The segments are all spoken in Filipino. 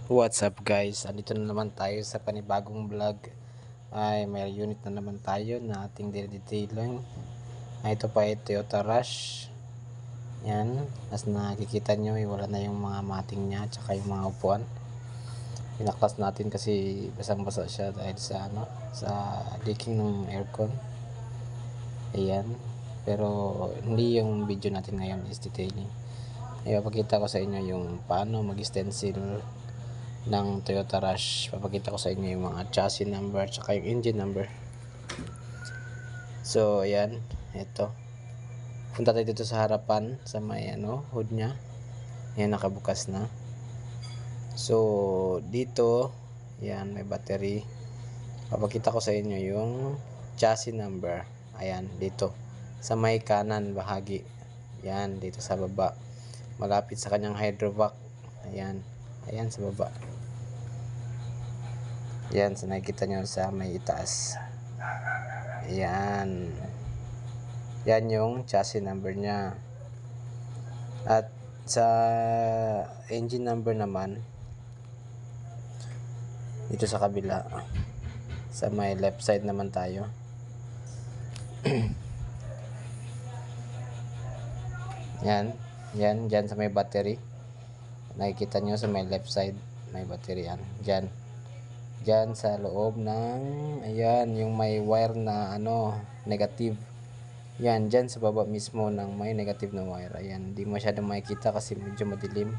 What's up guys? Andito na naman tayo sa panibagong vlog. Ay may unit na naman tayo na ating detailing. Ito pa ay Toyota Rush. Yan, as nakikita nyo wala na yung mga mating nya tsaka yung mga upuan. Pinaklas natin kasi basang-basa siya dahil sa leaking ng aircon. Ayan, pero hindi yung video natin ngayon is detailing. Ipapakita ko sa inyo yung paano mag-stencil ng Toyota Rush. Papakita ko sa inyo yung mga chassis number tsaka yung engine number. So ayan, ito, punta tayo dito sa harapan sa may hood nya. Ayan, nakabukas na. So dito, ayan, may battery. Papakita ko sa inyo yung chassis number. Ayan, dito sa may kanan bahagi. Ayan, dito sa baba malapit sa kanyang hydrovac. Ayan, ayan sa baba. Yan, so nakikita nyo sa may itaas. Yan. Yan yung chassis number nya. At sa engine number naman, dito sa kabila, sa may left side naman tayo. Yan. Yan, dyan sa may battery. Nakikita nyo sa may left side, may battery yan. Dyan. Dyan sa loob ng ayan yung may wire na negative. Yan, dyan sa baba mismo ng may negative na wire. Ayan, hindi masyadong makikita kasi medyo madilim.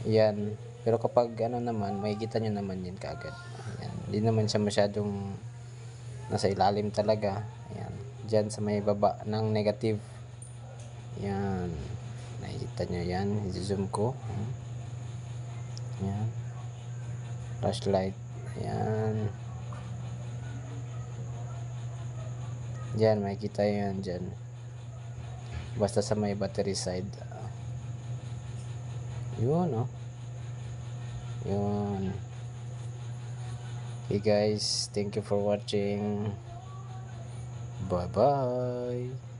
Ayan, pero kapag naman, makikita nyo naman yan kaagad. Ayan, hindi naman siya masyadong nasa ilalim talaga. Ayan, dyan sa may baba ng negative. Ayan, nakikita nyo yan. I-zoom ko. Ayan, flashlight. Ayan. Diyan, makikita yan dyan. Basta sa may battery side. Yun, Yun. Okay guys, thank you for watching. Bye-bye.